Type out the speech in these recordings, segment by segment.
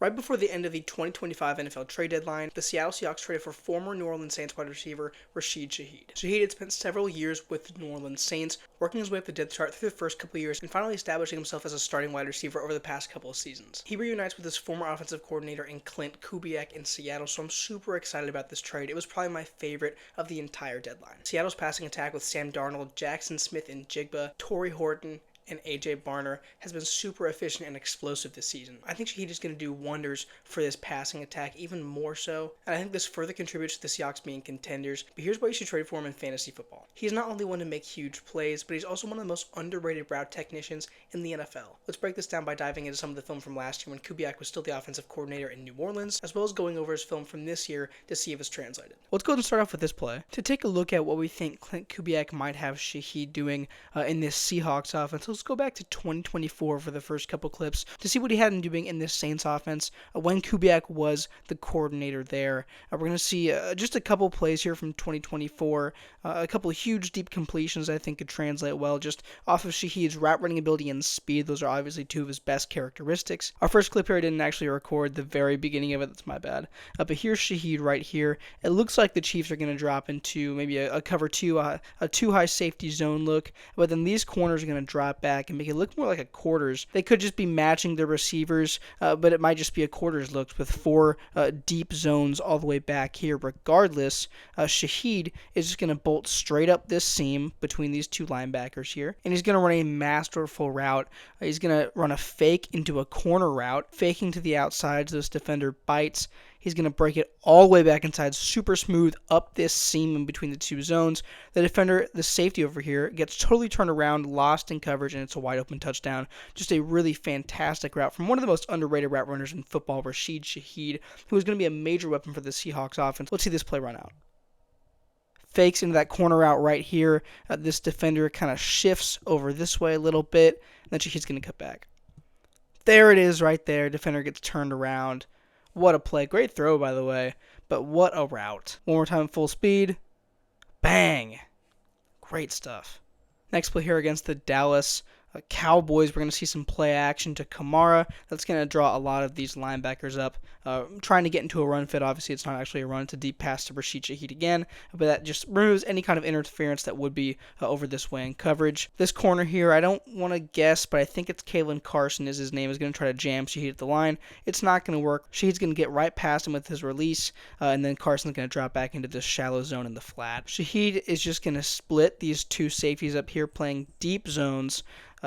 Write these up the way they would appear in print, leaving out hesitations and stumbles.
Right before the end of the 2025 NFL trade deadline, the Seattle Seahawks traded for former New Orleans Saints wide receiver Rashid Shaheed. Shaheed had spent several years with the New Orleans Saints, working his way up the depth chart through the first couple of years and finally establishing himself as a starting wide receiver over the past couple of seasons. He reunites with his former offensive coordinator in Clint Kubiak in Seattle, so I'm super excited about this trade. It was probably my favorite of the entire deadline. Seattle's passing attack with Sam Darnold, Jackson Smith and Jigba, Torrey Horton, and A.J. Barner has been super efficient and explosive this season. I think Shaheed is going to do wonders for this passing attack, even more so, and I think this further contributes to the Seahawks being contenders. But here's why you should trade for him in fantasy football. He's not only one to make huge plays, but he's also one of the most underrated route technicians in the NFL. Let's break this down by diving into some of the film from last year when Kubiak was still the offensive coordinator in New Orleans, as well as going over his film from this year to see if it's translated. Let's go ahead and start off with this play. To take a look at what we think Clint Kubiak might have Shaheed doing in this Seahawks offense, let's go back to 2024 for the first couple clips to see what he had been doing in this Saints offense when Kubiak was the coordinator there. We're going to see just a couple plays here from 2024, a couple of huge deep completions I think could translate well just off of Shaheed's route running ability and speed. Those are obviously two of his best characteristics. Our first clip here I didn't actually record the very beginning of it. That's my bad. But here's Shaheed right here. It looks like the Chiefs are going to drop into maybe a cover two, a too high safety zone look, but then these corners are going to drop back and make it look more like a quarters. They could just be matching the receivers, but it might just be a quarters look with four deep zones all the way back here. Regardless, Shaheed is just going to bolt straight up this seam between these two linebackers here, and he's going to run a masterful route. He's going to run a fake into a corner route, faking to the outside so this defender bites. He's going to break it all the way back inside, super smooth up this seam in between the two zones. The defender, the safety over here, gets totally turned around, lost in coverage, and it's a wide open touchdown. Just a really fantastic route from one of the most underrated route runners in football, Rashid Shaheed, who is going to be a major weapon for the Seahawks offense. Let's see this play run out. Fakes into that corner route right here. This defender kind of shifts over this way a little bit, and then Shaheed's going to cut back. There it is right there. Defender gets turned around. What a play. Great throw, by the way. But what a route. One more time, full speed. Bang. Great stuff. Next play here against the Dallas Cowboys. We're going to see some play action to Kamara. That's going to draw a lot of these linebackers up. Trying to get into a run fit. Obviously, it's not actually a run. It's a deep pass to Rashid Shaheed again. But that just removes any kind of interference that would be over this way in coverage. This corner here, I don't want to guess, but I think it's Kalen Carson is his name. Is going to try to jam Shaheed at the line. It's not going to work. Shaheed's going to get right past him with his release. And then Carson's going to drop back into this shallow zone in the flat. Shaheed is just going to split these two safeties up here playing deep zones.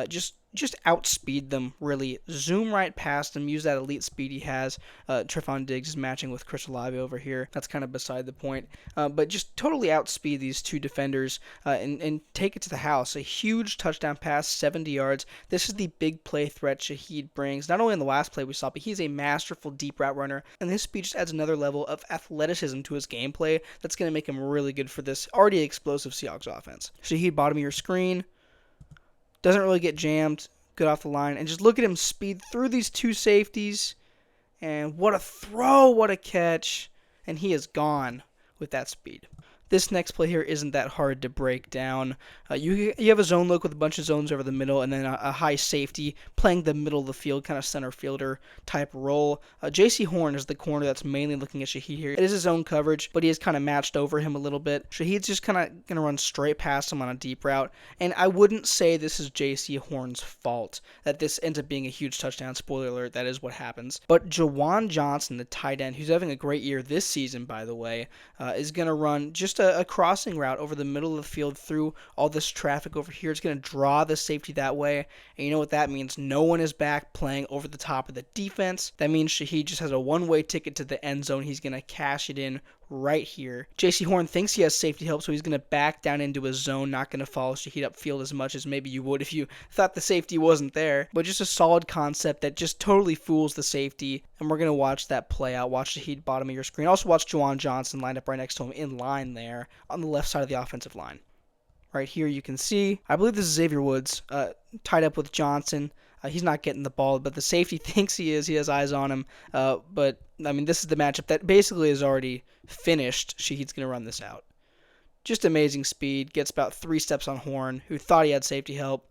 Just outspeed them, really. Zoom right past them, use that elite speed he has. Trevon Diggs is matching with Chris Olave over here. That's kind of beside the point. But just totally outspeed these two defenders and take it to the house. A huge touchdown pass, 70 yards. This is the big play threat Shaheed brings. Not only in the last play we saw, but he's a masterful deep route runner. And this speed just adds another level of athleticism to his gameplay that's going to make him really good for this already explosive Seahawks offense. Shaheed, bottom of your screen. Doesn't really get jammed, good off the line, and just look at him speed through these two safeties, and what a throw, what a catch, and he is gone with that speed. This next play here isn't that hard to break down. You have a zone look with a bunch of zones over the middle and then a high safety playing the middle of the field, kind of center fielder type role. J.C. Horn is the corner that's mainly looking at Shaheed here. It is his own coverage, but he is kind of matched over him a little bit. Shaheed's just kind of going to run straight past him on a deep route, and I wouldn't say this is J.C. Horn's fault that this ends up being a huge touchdown. Spoiler alert, that is what happens. But Juwan Johnson, the tight end, who's having a great year this season, by the way, is going to run just a crossing route over the middle of the field through all this traffic over here. It's going to draw the safety that way. And you know what that means? No one is back playing over the top of the defense. That means Shaheed just has a one-way ticket to the end zone. He's going to cash it in right here. J.C. Horn thinks he has safety help, so he's going to back down into his zone, not going to follow Shaheed upfield as much as maybe you would if you thought the safety wasn't there. But just a solid concept that just totally fools the safety, and we're going to watch that play out. Watch Shaheed bottom of your screen. Also watch Juwan Johnson lined up right next to him in line there on the left side of the offensive line. Right here you can see, I believe this is Xavier Woods, tied up with Johnson. He's not getting the ball, but the safety thinks he is. He has eyes on him. But, I mean, this is the matchup that basically is already finished. Shaheed's going to run this out. Just amazing speed. Gets about 3 steps on Horn, who thought he had safety help.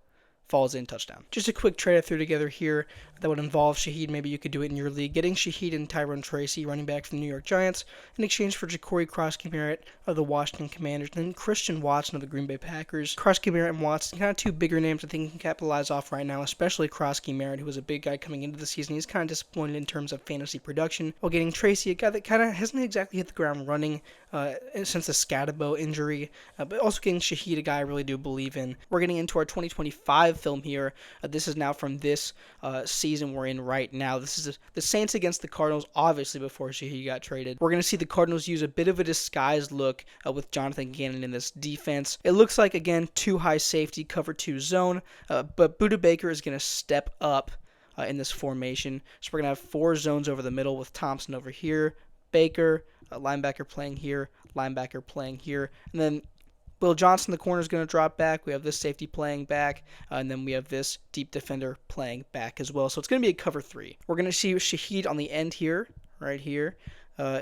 falls in, touchdown. Just a quick trade I threw together here that would involve Shaheed. Maybe you could do it in your league. Getting Shaheed and Tyrone Tracy, running back from the New York Giants, in exchange for Ja'Cory Cross-Barrett of the Washington Commanders, and then Christian Watson of the Green Bay Packers. Cross-Barrett and Watson, kind of two bigger names I think you can capitalize off right now, especially Cross-Barrett, who was a big guy coming into the season. He's kind of disappointed in terms of fantasy production, while getting Tracy, a guy that kind of hasn't exactly hit the ground running since the Scatabo injury, but also getting Shaheed, a guy I really do believe in. We're getting into our 2025 film here. This is now from this season we're in right now. This is the Saints against the Cardinals, obviously before Shaheed got traded. We're going to see the Cardinals use a bit of a disguised look with Jonathan Gannon in this defense. It looks like, again, 2 high safety, cover 2 zone, but Budda Baker is going to step up in this formation. So we're going to have 4 zones over the middle with Thompson over here, Baker, linebacker playing here, linebacker playing here, and then Will Johnson, the corner, is going to drop back. We have this safety playing back, and then we have this deep defender playing back as well. So it's going to be a cover 3. We're going to see Shaheed on the end here, right here.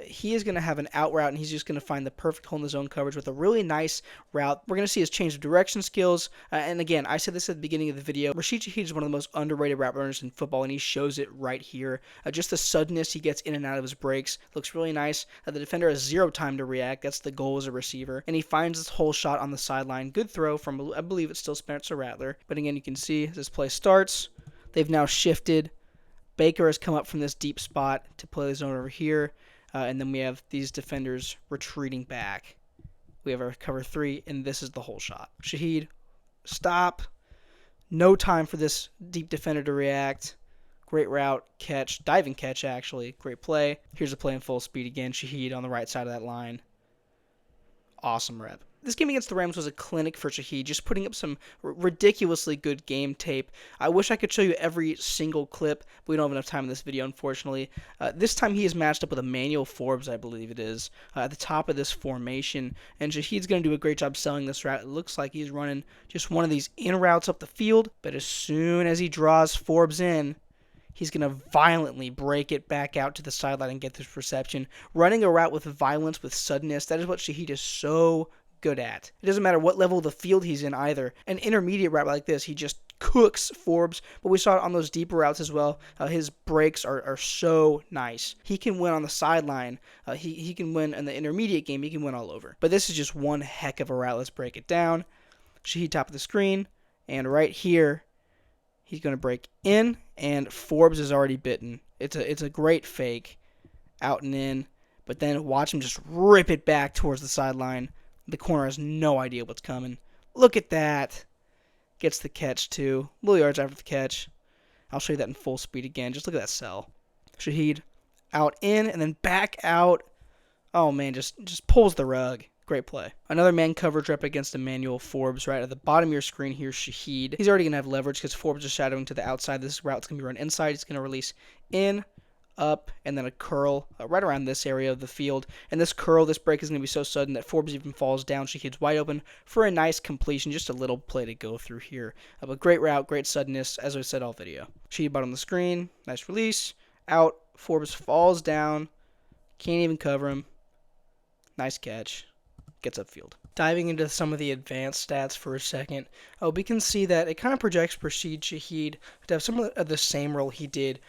He is going to have an out route, and he's just going to find the perfect hole in the zone coverage with a really nice route. We're going to see his change of direction skills. And again, I said this at the beginning of the video. Rashid Shaheed is one of the most underrated route runners in football, and he shows it right here. Just the suddenness he gets in and out of his breaks looks really nice. The defender has 0 time to react. That's the goal as a receiver. And he finds this whole shot on the sideline. Good throw from, I believe it's still Spencer Rattler. But again, you can see as this play starts, they've now shifted. Baker has come up from this deep spot to play the zone over here. And then we have these defenders retreating back. We have our cover 3, and this is the whole shot. Shaheed, stop. No time for this deep defender to react. Great route, catch, diving catch actually. Great play. Here's a play in full speed again. Shaheed on the right side of that line. Awesome rep. This game against the Rams was a clinic for Shaheed, just putting up some ridiculously good game tape. I wish I could show you every single clip, but we don't have enough time in this video, unfortunately. This time he is matched up with Emmanuel Forbes, I believe it is, at the top of this formation, and Shaheed's going to do a great job selling this route. It looks like he's running just one of these in routes up the field, but as soon as he draws Forbes in, he's going to violently break it back out to the sideline and get this reception. Running a route with violence, with suddenness, that is what Shaheed is so good at. It doesn't matter what level of the field he's in either. An intermediate route like this, he just cooks Forbes, but we saw it on those deeper routes as well. His breaks are so nice. He can win on the sideline. He can win in the intermediate game. He can win all over. But this is just one heck of a route. Let's break it down. Shaheed top of the screen, and right here, he's going to break in, and Forbes is already bitten. It's a great fake, out and in, but then watch him just rip it back towards the sideline. The corner has no idea what's coming. Look at that. Gets the catch, too. Little yards after the catch. I'll show you that in full speed again. Just look at that sell. Shaheed out in and then back out. Oh, man, just pulls the rug. Great play. Another man coverage rep against Emmanuel Forbes right at the bottom of your screen here, Shaheed. He's already going to have leverage because Forbes is shadowing to the outside. This route's going to be run inside. He's going to release in, up, and then a curl right around this area of the field. And this curl, this break is going to be so sudden that Forbes even falls down. Shaheed's wide open for a nice completion. Just a little play to go through here. But great route, great suddenness, as I said all video. Shaheed bottom of the screen. Nice release. Out. Forbes falls down. Can't even cover him. Nice catch. Gets upfield. Diving into some of the advanced stats for a second, we can see that it kind of projects Rashid Shaheed to have some of the same role he did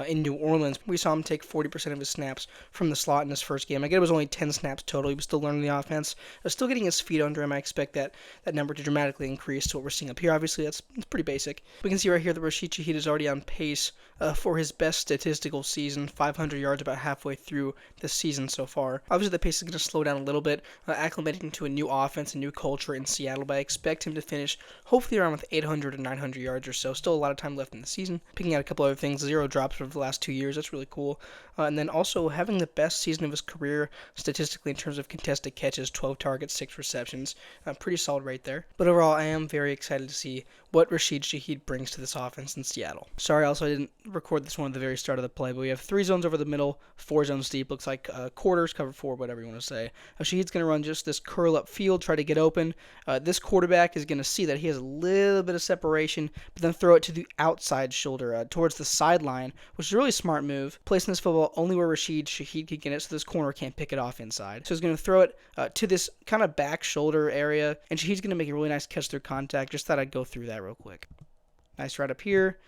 in New Orleans. We saw him take 40% of his snaps from the slot in his first game. I get it was only 10 snaps total. He was still learning the offense. Still getting his feet under him. I expect that number to dramatically increase to what we're seeing up here. Obviously, it's pretty basic. We can see right here that Rashid Shaheed is already on pace for his best statistical season, 500 yards about halfway through the season so far. Obviously, the pace is going to slow down a little bit, acclimating to a new offense, a new culture in Seattle, but I expect him to finish hopefully around with 800 to 900 yards or so. Still a lot of time left in the season. Picking out a couple other things, 0 drops over the last 2 years. That's really cool. And then also having the best season of his career statistically in terms of contested catches, 12 targets, 6 receptions. Pretty solid right there. But overall, I am very excited to see what Rashid Shaheed brings to this offense in Seattle. Sorry, also I didn't record this one at the very start of the play, but we have 3 zones over the middle, 4 zones deep. Looks like quarters, cover 4, whatever you want to say. Shaheed's going to run just this curl up field, try to get open. This quarterback is going to see that he has a little bit of separation, but then throw it to the outside shoulder towards the sideline, which is a really smart move. Placing this football only where Rashid Shaheed can get it, so this corner can't pick it off inside. So he's going to throw it to this kind of back shoulder area, and Shaheed's going to make a really nice catch through contact. Just thought I'd go through that real quick. Nice route up here.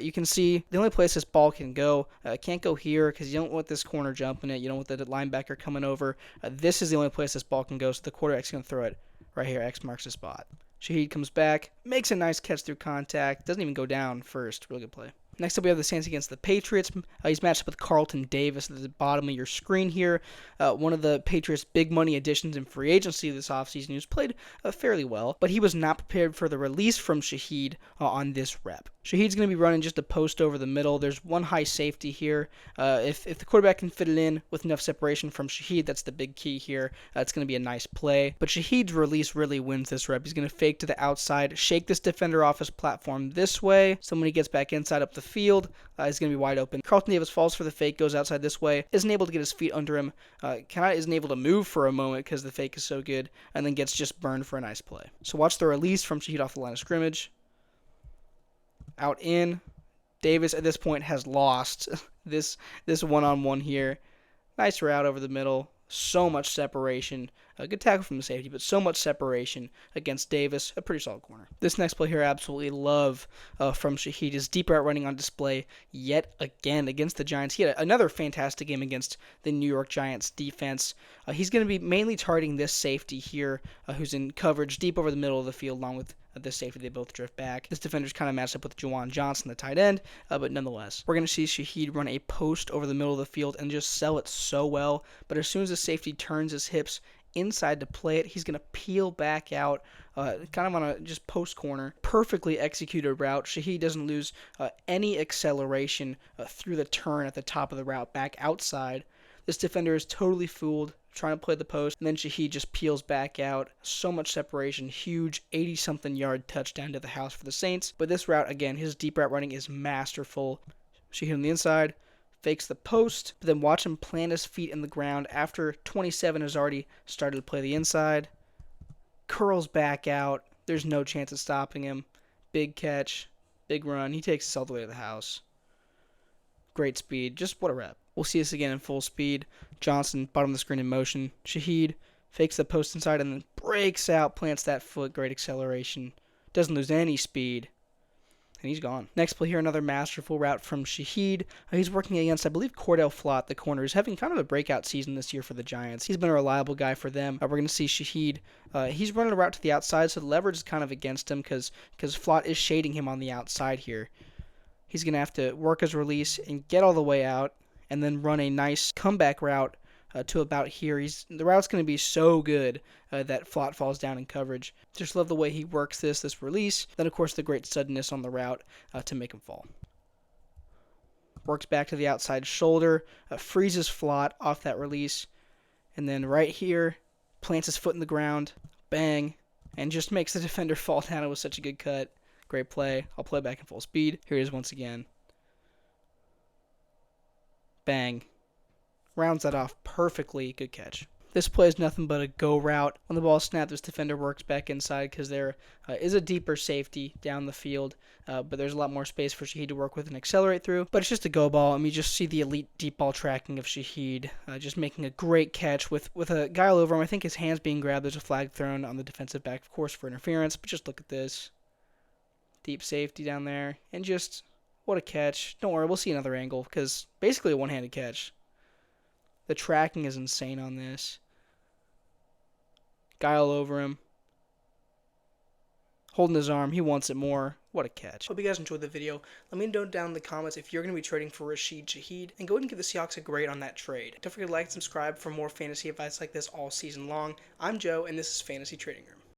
You can see the only place this ball can go, it can't go here because you don't want this corner jumping it. You don't want the linebacker coming over. This is the only place this ball can go, so the quarterback's going to throw it right here. X marks the spot. Shaheed comes back, makes a nice catch through contact. Doesn't even go down first. Really good play. Next up, we have the Saints against the Patriots. He's matched up with Carlton Davis at the bottom of your screen here. One of the Patriots' big money additions in free agency this offseason, who's played fairly well, but he was not prepared for the release from Shaheed on this rep. Shaheed's going to be running just a post over the middle. There's one high safety here. If the quarterback can fit it in with enough separation from Shaheed, that's the big key here. It's going to be a nice play. But Shaheed's release really wins this rep. He's going to fake to the outside, shake this defender off his platform this way. So when he gets back inside up the field, he's going to be wide open. Carlton Davis falls for the fake, goes outside this way, isn't able to get his feet under him, isn't able to move for a moment because the fake is so good, and then gets just burned for a nice play. So watch the release from Shaheed off the line of scrimmage. Out in. Davis at this point has lost this one-on-one here. Nice route over the middle. So much separation. A good tackle from the safety, but so much separation against Davis. A pretty solid corner. This next play here I absolutely love from Shaheed. His deep route running on display yet again against the Giants. He had another fantastic game against the New York Giants defense. He's going to be mainly targeting this safety here, who's in coverage deep over the middle of the field along with this safety. They both drift back. This defender's kind of matched up with Juwan Johnson, the tight end, but nonetheless, we're going to see Shaheed run a post over the middle of the field and just sell it so well. But as soon as the safety turns his hips inside to play it, he's going to peel back out, kind of on a just post corner. Perfectly executed route. Shaheed doesn't lose any acceleration through the turn at the top of the route back outside. This defender is totally fooled, trying to play the post, and then Shaheed just peels back out. So much separation, huge 80-something yard touchdown to the house for the Saints. But this route, again, his deep route running is masterful. Shaheed on the inside, fakes the post, but then watch him plant his feet in the ground after 27 has already started to play the inside. Curls back out. There's no chance of stopping him. Big catch, big run. He takes us all the way to the house. Great speed. Just what a rep. We'll see this again in full speed. Johnson, bottom of the screen in motion. Shaheed fakes the post inside and then breaks out, plants that foot. Great acceleration. Doesn't lose any speed. And he's gone. Next play here, another masterful route from Shaheed. He's working against, I believe, Cordell Flott, the corner. He's having kind of a breakout season this year for the Giants. He's been a reliable guy for them. We're going to see Shaheed. He's running a route to the outside, so the leverage is kind of against him because Flott is shading him on the outside here. He's going to have to work his release and get all the way out and then run a nice comeback route to about here. The route's going to be so good that Flott falls down in coverage. Just love the way he works this release. Then, of course, the great suddenness on the route to make him fall. Works back to the outside shoulder, freezes Flott off that release, and then right here, plants his foot in the ground, bang, and just makes the defender fall down. It was such a good cut. Great play. I'll play back in full speed. Here it is once again. Bang. Rounds that off perfectly. Good catch. This play is nothing but a go route. When the ball is snapped, this defender works back inside because there is a deeper safety down the field, but there's a lot more space for Shaheed to work with and accelerate through. But it's just a go ball, and we just see the elite deep ball tracking of Shaheed, just making a great catch with a guy all over him. I think his hand's being grabbed. There's a flag thrown on the defensive back, of course, for interference, but just look at this. Deep safety down there, and just what a catch. Don't worry, we'll see another angle because basically a one-handed catch. The tracking is insane on this. Guy all over him. Holding his arm. He wants it more. What a catch. Hope you guys enjoyed the video. Let me know down in the comments if you're going to be trading for Rashid Shaheed, and go ahead and give the Seahawks a grade on that trade. Don't forget to like and subscribe for more fantasy advice like this all season long. I'm Joe, and this is Fantasy Trading Room.